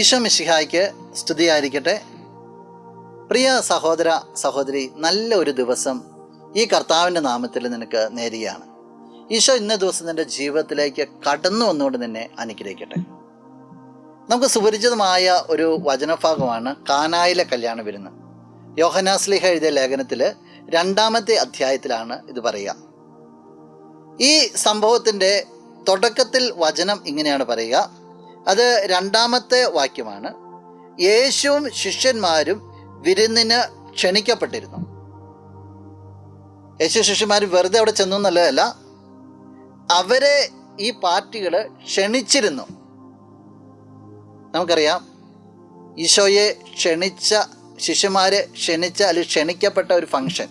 ഈശോ മിശിഹായ്ക്ക് സ്തുതിയായിരിക്കട്ടെ. പ്രിയ സഹോദര സഹോദരി, നല്ല ഒരു ദിവസം ഈ കർത്താവിൻ്റെ നാമത്തിൽ നിനക്ക് നേരുകയാണ്. ഈശോ ഇന്ന ദിവസം നിൻ്റെ ജീവിതത്തിലേക്ക് കടന്നു വന്നുകൊണ്ട് നിന്നെ അനുഗ്രഹിക്കട്ടെ. നമുക്ക് സുപരിചിതമായ ഒരു വചനഭാഗമാണ് കാനായിലെ കല്യാണ വിരുന്ന്. യോഹന്നാൻ ശ്ലീഹ എഴുതിയ ലേഖനത്തിൽ 2-ാമത്തെ അധ്യായത്തിലാണ് ഇത് പറയുക. ഈ സംഭവത്തിൻ്റെ തുടക്കത്തിൽ വചനം ഇങ്ങനെയാണ് പറയുക. അത് 2-ാമത്തെ വാക്യമാണ്. യേശുവും ശിഷ്യന്മാരും വിരുന്നിന് ക്ഷണിക്കപ്പെട്ടിരുന്നു. യേശു ശിഷ്യന്മാർ വെറുതെ അവിടെ ചെന്നു എന്നുള്ളതല്ല, അവരെ ഈ പാർട്ടികൾ ക്ഷണിച്ചിരുന്നു. നമുക്കറിയാം, ഈശോയെ ക്ഷണിച്ച ശിഷ്യന്മാരെ അല്ലെങ്കിൽ ക്ഷണിക്കപ്പെട്ട ഒരു ഫംഗ്ഷൻ,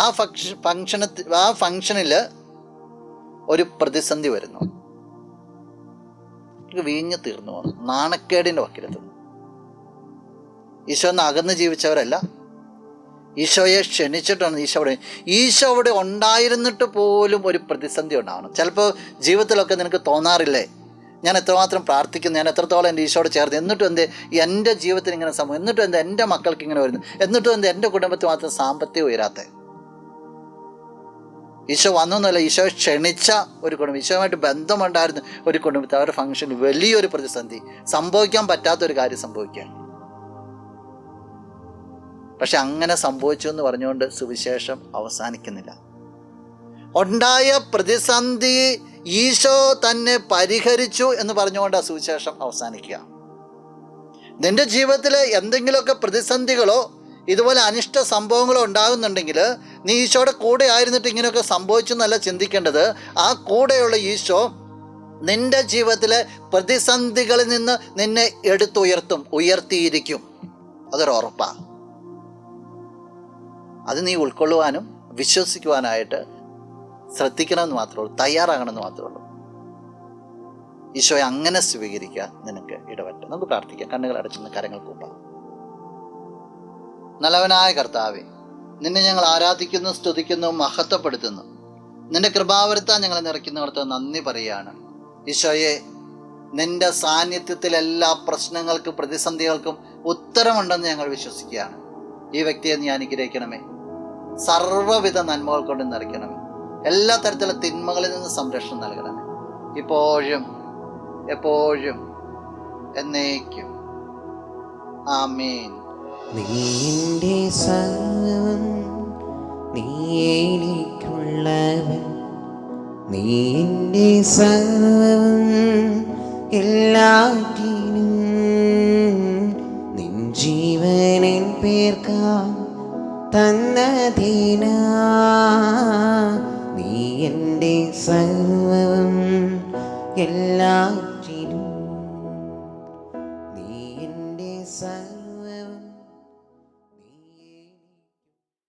ആ ഫംഗ്ഷനിൽ ഒരു പ്രതിസന്ധി വരുന്നു. വീഞ്ഞു തീർന്നു പോകുന്നു, നാണക്കേടിൻ്റെ വക്കിലെത്തുന്നു. ഈശോ ഒന്ന് അകന്ന് ജീവിച്ചവരല്ല, ഈശോയെ ക്ഷണിച്ചിട്ടാണ് ഈശോ അവിടെ ഉണ്ടായിരുന്നിട്ട് പോലും ഒരു പ്രതിസന്ധി ഉണ്ടാവണം. ചിലപ്പോൾ ജീവിതത്തിലൊക്കെ നിനക്ക് തോന്നാറില്ലേ, ഞാൻ എത്രമാത്രം പ്രാർത്ഥിക്കുന്നു, ഞാൻ എത്രത്തോളം എൻ്റെ ഈശോയോട് ചേർന്ന്, എന്നിട്ടും എന്ത് എൻ്റെ ജീവിതത്തിൽ ഇങ്ങനെ സംഭവം, എന്നിട്ടും എന്ത് എൻ്റെ മക്കൾക്ക് ഇങ്ങനെ വരുന്നു, എന്നിട്ടും എന്ത് എൻ്റെ കുടുംബത്തിൽ മാത്രം സാമ്പത്തികം ഉയരാത്തത്. ഈശോ വന്നൊന്നുമല്ല, ഈശോ ക്ഷണിച്ച ഒരു കുടുംബം, ഈശോയുമായിട്ട് ബന്ധമുണ്ടായിരുന്ന ഒരു കുടുംബത്തിൽ അവരുടെ ഫംഗ്ഷനിൽ വലിയൊരു പ്രതിസന്ധി, സംഭവിക്കാൻ പറ്റാത്തൊരു കാര്യം സംഭവിക്കുക. പക്ഷെ അങ്ങനെ സംഭവിച്ചു എന്ന് പറഞ്ഞുകൊണ്ട് സുവിശേഷം അവസാനിക്കുന്നില്ല. ഉണ്ടായ പ്രതിസന്ധി ഈശോ തന്നെ പരിഹരിച്ചു എന്ന് പറഞ്ഞുകൊണ്ട് ആ സുവിശേഷം അവസാനിക്കുക. നിന്റെ ജീവിതത്തിൽ എന്തെങ്കിലുമൊക്കെ പ്രതിസന്ധികളോ ഇതുപോലെ അനിഷ്ട സംഭവങ്ങളോ ഉണ്ടാകുന്നുണ്ടെങ്കിൽ നീ ഈശോയുടെ കൂടെ ആയിരുന്നിട്ട് ഇങ്ങനെയൊക്കെ സംഭവിച്ചു എന്നല്ല ചിന്തിക്കേണ്ടത്. ആ കൂടെയുള്ള ഈശോ നിന്റെ ജീവിതത്തിലെ പ്രതിസന്ധികളിൽ നിന്ന് നിന്നെ ഉയർത്തിയിരിക്കും. അതൊരു ഉറപ്പാണ്. അത് നീ ഉൾക്കൊള്ളുവാനും വിശ്വസിക്കുവാനായിട്ട് ശ്രദ്ധിക്കണമെന്ന് മാത്രമേ ഉള്ളൂ, തയ്യാറാകണമെന്ന് മാത്രമേ ഉള്ളൂ. ഈശോയെ അങ്ങനെ സ്വീകരിക്കാൻ നിനക്ക് ഇടപെട്ട് നമുക്ക് പ്രാർത്ഥിക്കാം. കണ്ണുകൾ അടച്ചുന്ന കരങ്ങൾ കൂപ്പാം. നല്ലവനായ കർത്താവേ, നിന്നെ ഞങ്ങൾ ആരാധിക്കുന്നു, സ്തുതിക്കുന്നു, മഹത്വപ്പെടുത്തുന്നു. നിന്റെ കൃപാവരത്താൻ ഞങ്ങളെ നിറയ്ക്കുന്നവർക്ക് നന്ദി പറയുകയാണ്. ഈശോയെ, നിന്റെ സാന്നിധ്യത്തിൽ എല്ലാ പ്രശ്നങ്ങൾക്കും പ്രതിസന്ധികൾക്കും ഉത്തരമുണ്ടെന്ന് ഞങ്ങൾ വിശ്വസിക്കുകയാണ്. ഈ വ്യക്തിയെ നീ അനുഗ്രഹിക്കണമേ, സർവ്വവിധ നന്മകൾ കൊണ്ട് നിറയ്ക്കണമേ, എല്ലാ തരത്തിലുള്ള തിന്മകളിൽ നിന്ന് സംരക്ഷണം നൽകണമേ, ഇപ്പോഴും എപ്പോഴും എന്നേക്കും. ആമേൻ. നീന്റെ സർവം, നീ എനിക്കുള്ളവൻ, നീന്റെ സർവം എല്ലാറ്റിനും, നിൻ ജീവനിൻ പേർക്കാ തന്നതിനാ, നീ എൻ്റെ സർവം എല്ലാ